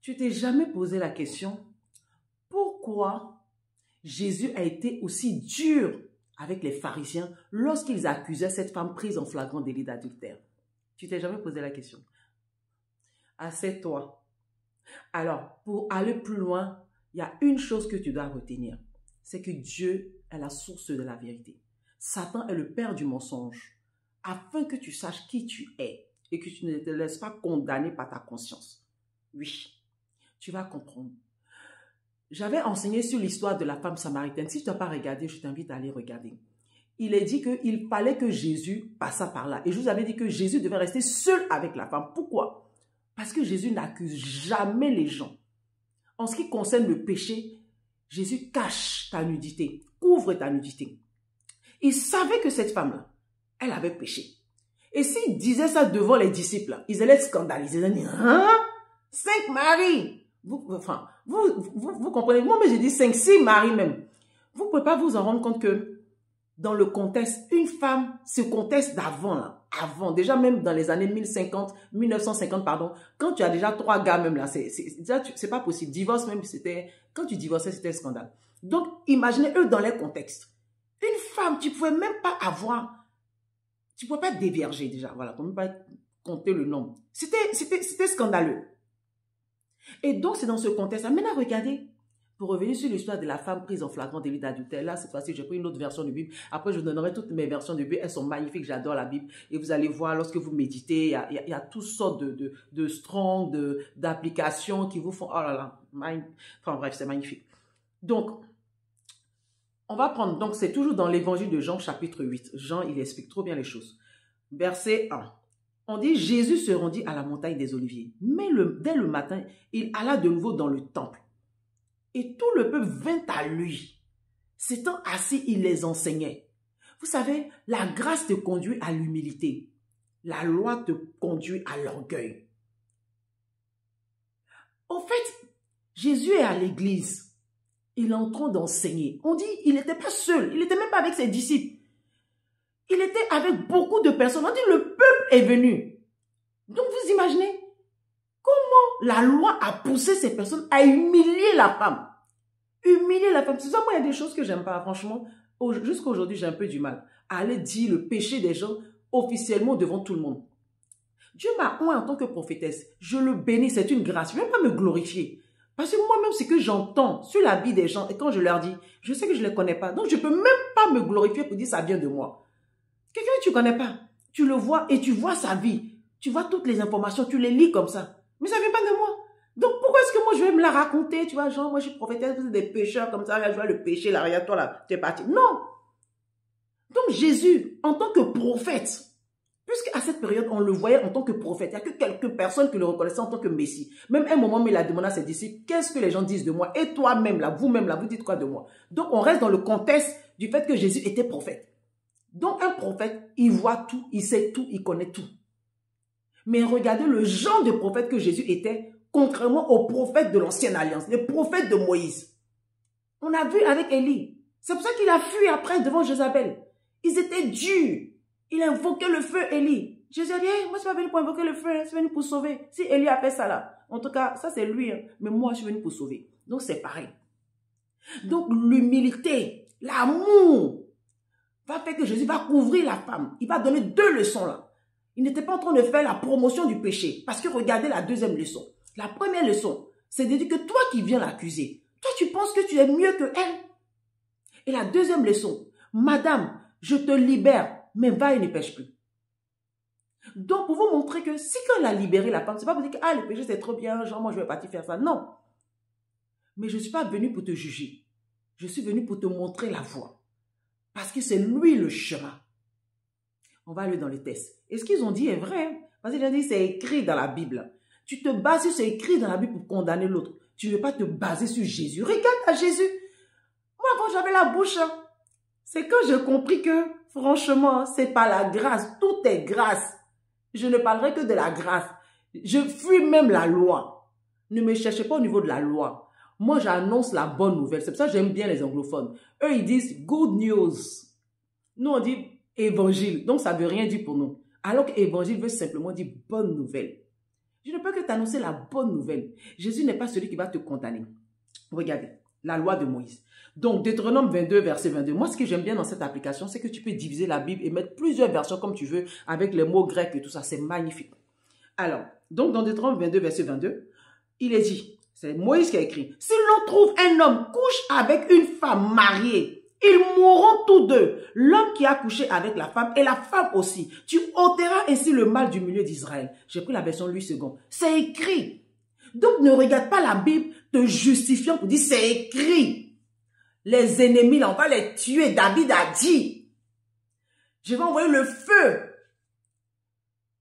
Tu t'es jamais posé la question, pourquoi Jésus a été aussi dur avec les pharisiens lorsqu'ils accusaient cette femme prise en flagrant délit d'adultère? Tu t'es jamais posé la question? Assieds-toi. Alors, pour aller plus loin, il y a une chose que tu dois retenir. C'est que Dieu est la source de la vérité. Satan est le père du mensonge. Afin que tu saches qui tu es et que tu ne te laisses pas condamner par ta conscience. Oui, tu vas comprendre. J'avais enseigné sur l'histoire de la femme samaritaine. Si tu n'as pas regardé, je t'invite à aller regarder. Il est dit qu'il fallait que Jésus passât par là. Et je vous avais dit que Jésus devait rester seul avec la femme. Pourquoi? Parce que Jésus n'accuse jamais les gens. En ce qui concerne le péché, Jésus cache ta nudité, couvre ta nudité. Il savait que cette femme-là, elle avait péché. Et s'il disait ça devant les disciples, ils allaient être scandalisés. Ils allaient dire, hein? 5 maris. Vous comprenez? Moi, mais j'ai dit 5, 6 maris même. Vous ne pouvez pas vous en rendre compte que dans le contexte, une femme, ce contexte d'avant, là, avant, déjà même dans les années 1950, pardon, quand tu as déjà 3 gars même là, c'est pas possible. Divorce même, quand tu divorçais, c'était un scandale. Donc, imaginez eux dans leur contexte. Une femme, tu ne pouvais même pas avoir, tu ne pouvais pas être déviergée déjà, voilà, tu ne pouvais pas compter le nombre. C'était scandaleux. Et donc, c'est dans ce contexte-là. Maintenant, regardez, pour revenir sur l'histoire de la femme prise en flagrant délit d'adultère, là, cette fois-ci, j'ai pris une autre version de Bible. Après, je vous donnerai toutes mes versions de Bible. Elles sont magnifiques, j'adore la Bible. Et vous allez voir, lorsque vous méditez, il y a toutes sortes de strands, d'applications qui vous font, oh là là, enfin bref, c'est magnifique. Donc, on va prendre, donc c'est toujours dans l'évangile de Jean, chapitre 8. Jean, il explique trop bien les choses. Verset 1. On dit, Jésus se rendit à la montagne des Oliviers. Mais dès le matin, il alla de nouveau dans le temple. Et tout le peuple vint à lui. S'étant assis, il les enseignait. Vous savez, la grâce te conduit à l'humilité. La loi te conduit à l'orgueil. En fait, Jésus est à l'église. Il est en train d'enseigner. On dit, il n'était pas seul. Il n'était même pas avec ses disciples. Il était avec beaucoup de personnes. On dit, le peuple est venu. Donc, vous imaginez comment la loi a poussé ces personnes à humilier la femme. Humilier la femme. C'est ça, moi, il y a des choses que j'aime pas. Franchement, jusqu'à aujourd'hui, j'ai un peu du mal à aller dire le péché des gens officiellement devant tout le monde. Dieu m'a oint en tant que prophétesse. Je le bénis, c'est une grâce. Je ne vais pas me glorifier. Parce que moi-même, ce que j'entends sur la vie des gens, et quand je leur dis, je sais que je ne les connais pas. Donc, je ne peux même pas me glorifier pour dire ça vient de moi. Quelqu'un que tu ne connais pas, tu le vois et tu vois sa vie. Tu vois toutes les informations, tu les lis comme ça. Mais ça ne vient pas de moi. Donc, pourquoi est-ce que moi, je vais me la raconter? Tu vois, genre, moi, je suis prophétesse, vous êtes des pécheurs comme ça, je vois le péché, là, regarde toi, là, tu es parti. Non. Donc, Jésus, en tant que prophète, puisqu'à cette période, on le voyait en tant que prophète, il n'y a que quelques personnes qui le reconnaissaient en tant que Messie. Même un moment, il a demandé à ses disciples, qu'est-ce que les gens disent de moi? Et toi-même, là, vous-même, là, vous dites quoi de moi? Donc, on reste dans le contexte du fait que Jésus était prophète. Donc, un prophète, il voit tout, il sait tout, il connaît tout. Mais regardez le genre de prophète que Jésus était, contrairement aux prophètes de l'Ancienne Alliance, les prophètes de Moïse. On a vu avec Élie. C'est pour ça qu'il a fui après devant Jézabel. Ils étaient durs. Il a invoqué le feu, Élie. Jésus a dit, hey, moi, je ne suis pas venu pour invoquer le feu, je suis venu pour sauver. Si Élie a fait ça là, en tout cas, ça c'est lui, hein. Mais moi, je suis venu pour sauver. Donc, c'est pareil. Donc, l'humilité, l'amour, va faire que Jésus va couvrir la femme. Il va donner 2 leçons là. Il n'était pas en train de faire la promotion du péché. Parce que regardez la deuxième leçon. La première leçon, c'est de dire que toi qui viens l'accuser, toi tu penses que tu es mieux que elle. Et la deuxième leçon, madame, je te libère, mais va et ne pêche plus. Donc pour vous montrer que si quand elle a libéré la femme, c'est pas pour dire que ah, le péché c'est trop bien, genre moi je vais partir faire ça. Non. Mais je ne suis pas venu pour te juger. Je suis venu pour te montrer la voie. Parce que c'est lui le chemin. On va aller dans les tests. Et ce qu'ils ont dit est vrai. Hein? Parce qu'ils ont dit c'est écrit dans la Bible. Tu te bases sur ce écrit dans la Bible pour condamner l'autre. Tu ne veux pas te baser sur Jésus. Regarde à Jésus. Moi, avant, j'avais la bouche. Hein. C'est quand j'ai compris que, franchement, c'est pas la grâce. Tout est grâce. Je ne parlerai que de la grâce. Je fuis même la loi. Ne me cherchez pas au niveau de la loi. Moi, j'annonce la bonne nouvelle. C'est pour ça que j'aime bien les anglophones. Eux, ils disent good news. Nous, on dit évangile. Donc, ça ne veut rien dire pour nous. Alors qu'évangile veut simplement dire bonne nouvelle. Je ne peux que t'annoncer la bonne nouvelle. Jésus n'est pas celui qui va te condamner. Regardez, la loi de Moïse. Donc, Deutéronome 22, verset 22. Moi, ce que j'aime bien dans cette application, c'est que tu peux diviser la Bible et mettre plusieurs versions comme tu veux avec les mots grecs et tout ça. C'est magnifique. Alors, donc dans Deutéronome 22, verset 22, il est dit, c'est Moïse qui a écrit, « Si l'on trouve un homme couche avec une femme mariée, ils mourront tous deux, l'homme qui a couché avec la femme et la femme aussi. Tu ôteras ainsi le mal du milieu d'Israël. » J'ai pris la version Louis II. C'est écrit. Donc, ne regarde pas la Bible te justifiant pour dire, c'est écrit. Les ennemis, là, on va les tuer. David a dit, je vais envoyer le feu.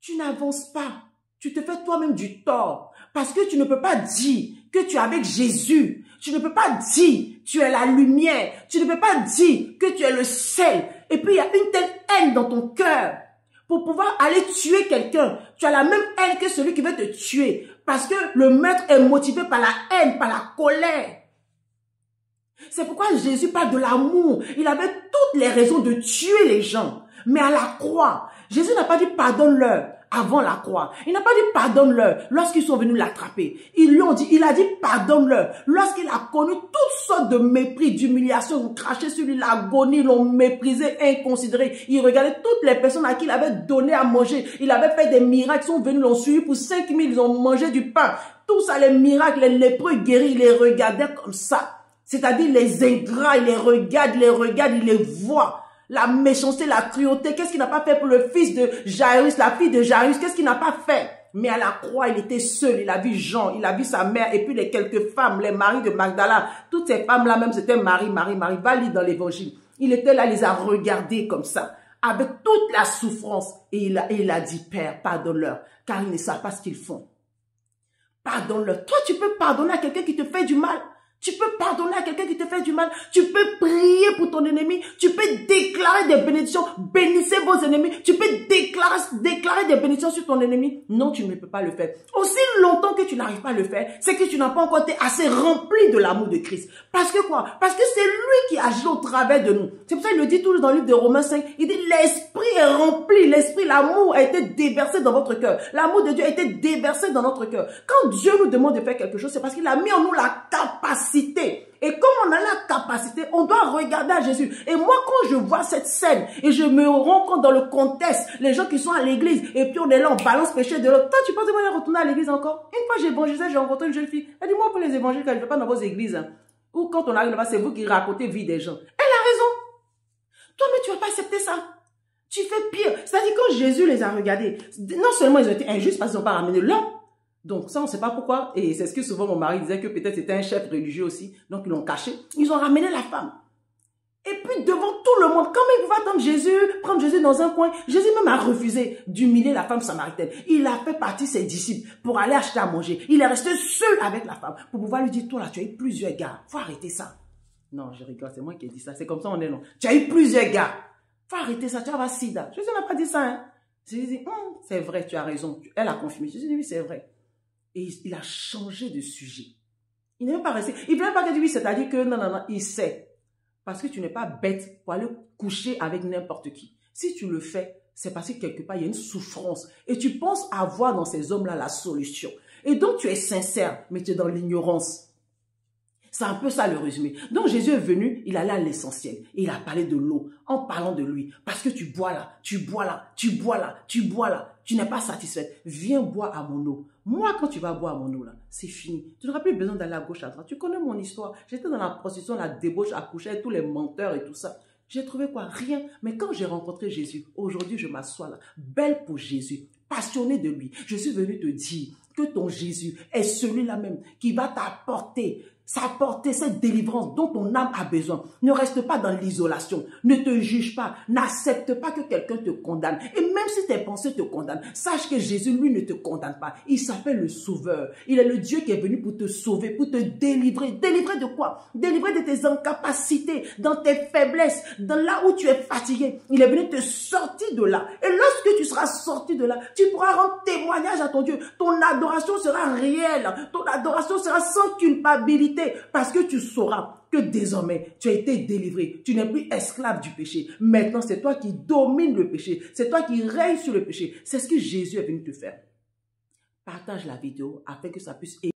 Tu n'avances pas. Tu te fais toi-même du tort. Parce que tu ne peux pas dire que tu es avec Jésus. Tu ne peux pas dire tu es la lumière. Tu ne peux pas dire que tu es le sel. Et puis il y a une telle haine dans ton cœur. Pour pouvoir aller tuer quelqu'un, tu as la même haine que celui qui veut te tuer. Parce que le meurtre est motivé par la haine, par la colère. C'est pourquoi Jésus parle de l'amour. Il avait toutes les raisons de tuer les gens. Mais à la croix, Jésus n'a pas dit pardonne-leur avant la croix. Il n'a pas dit pardonne-leur lorsqu'ils sont venus l'attraper. Il a dit pardonne-leur lorsqu'il a connu toutes sortes de mépris, d'humiliation. Ils ont craché sur lui, l'agonie, l'ont méprisé, inconsidéré. Il regardait toutes les personnes à qui il avait donné à manger. Il avait fait des miracles. Ils sont venus, l'ont suivi pour 5000. Ils ont mangé du pain. Tout ça, les miracles, les lépreux guéris, il les regardait comme ça. C'est-à-dire les ingrats, il les regarde, il les voit. La méchanceté, la cruauté, qu'est-ce qu'il n'a pas fait pour le fils de Jairus, la fille de Jairus, qu'est-ce qu'il n'a pas fait? Mais à la croix, il était seul, il a vu Jean, il a vu sa mère, et puis les quelques femmes, les maris de Magdala, toutes ces femmes-là même, c'était Marie, va lire dans l'évangile. Il était là, il les a regardées comme ça, avec toute la souffrance, et il a dit, Père, pardonne-leur, car ils ne savent pas ce qu'ils font. Pardonne-leur. Toi, tu peux pardonner à quelqu'un qui te fait du mal. Tu peux pardonner à quelqu'un qui te fait du mal. Tu peux prier pour ton ennemi. Tu peux déclarer des bénédictions. Bénissez vos ennemis. Tu peux déclarer des bénédictions sur ton ennemi. Non, tu ne peux pas le faire. Aussi longtemps que tu n'arrives pas à le faire, c'est que tu n'as pas encore été assez rempli de l'amour de Christ. Parce que quoi? Parce que c'est lui qui agit au travers de nous. C'est pour ça qu'il le dit toujours dans le livre de Romains 5. Il dit l'esprit est rempli. L'esprit, l'amour a été déversé dans votre cœur. L'amour de Dieu a été déversé dans notre cœur. Quand Dieu nous demande de faire quelque chose, c'est parce qu'il a mis en nous la capacité. Et comme on a la capacité, on doit regarder à Jésus. Et moi, quand je vois cette scène et je me rends compte dans le contexte, les gens qui sont à l'église, et puis on est là, on balance péché de l'autre. Toi, tu penses que moi, je vais retourner à l'église encore? Une fois, j'ai évangélisé, j'ai rencontré une jeune fille. Elle dit, moi, pour les évangiles, quand je ne vais pas dans vos églises, hein. Ou quand on arrive là-bas, c'est vous qui racontez vie des gens. Elle a raison. Toi, mais tu ne vas pas accepter ça. Tu fais pire. C'est-à-dire, quand Jésus les a regardés, non seulement ils ont été injustes parce qu'ils n'ont pas ramené l'homme. Donc ça, on ne sait pas pourquoi. Et c'est ce que souvent mon mari disait, que peut-être c'était un chef religieux aussi. Donc ils l'ont caché. Ils ont ramené la femme. Et puis devant tout le monde, quand même, il va attendre Jésus, prendre Jésus dans un coin. Jésus même a refusé d'humilier la femme samaritaine. Il a fait partie de ses disciples pour aller acheter à manger. Il est resté seul avec la femme pour pouvoir lui dire, toi là, tu as eu plusieurs gars. Faut arrêter ça. Non, je rigole, c'est moi qui ai dit ça. C'est comme ça, on est non. Tu as eu plusieurs gars. Faut arrêter ça, tu vas avoir sida. Jésus n'a pas dit ça. Hein. Jésus dit, c'est vrai, tu as raison. Elle a confirmé. Jésus dit, oui, c'est vrai. Et il a changé de sujet. Il n'est même pas resté. Il ne voulait pas que oui, c'est-à-dire que non, il sait. Parce que tu n'es pas bête pour aller coucher avec n'importe qui. Si tu le fais, c'est parce que quelque part, il y a une souffrance. Et tu penses avoir dans ces hommes-là la solution. Et donc, tu es sincère, mais tu es dans l'ignorance. C'est un peu ça le résumé. Donc Jésus est venu, il allait à l'essentiel. Et il a parlé de l'eau en parlant de lui. Parce que tu bois là, tu bois là, tu bois là, tu bois là. Tu n'es pas satisfaite. Viens boire à mon eau. Moi, quand tu vas boire à mon eau là, c'est fini. Tu n'auras plus besoin d'aller à gauche, à droite. Tu connais mon histoire. J'étais dans la prostitution, la débauche, à coucher avec tous les menteurs et tout ça. J'ai trouvé quoi? Rien. Mais quand j'ai rencontré Jésus, aujourd'hui je m'assois là, belle pour Jésus, passionnée de lui. Je suis venue te dire que ton Jésus est celui-là même qui va t'apporter cette délivrance dont ton âme a besoin. Ne reste pas dans l'isolation. Ne te juge pas. N'accepte pas que quelqu'un te condamne. Et même si tes pensées te condamnent, sache que Jésus, lui, ne te condamne pas. Il s'appelle le Sauveur. Il est le Dieu qui est venu pour te sauver, pour te délivrer. Délivrer de quoi? Délivrer de tes incapacités, dans tes faiblesses, dans là où tu es fatigué. Il est venu te sortir de là. Et lorsque tu seras sorti de là, tu pourras rendre témoignage à ton Dieu. Ton adoration sera réelle. Ton adoration sera sans culpabilité. Parce que tu sauras que désormais, tu as été délivré. Tu n'es plus esclave du péché. Maintenant, c'est toi qui domines le péché. C'est toi qui règnes sur le péché. C'est ce que Jésus est venu te faire. partage la vidéo afin que ça puisse aider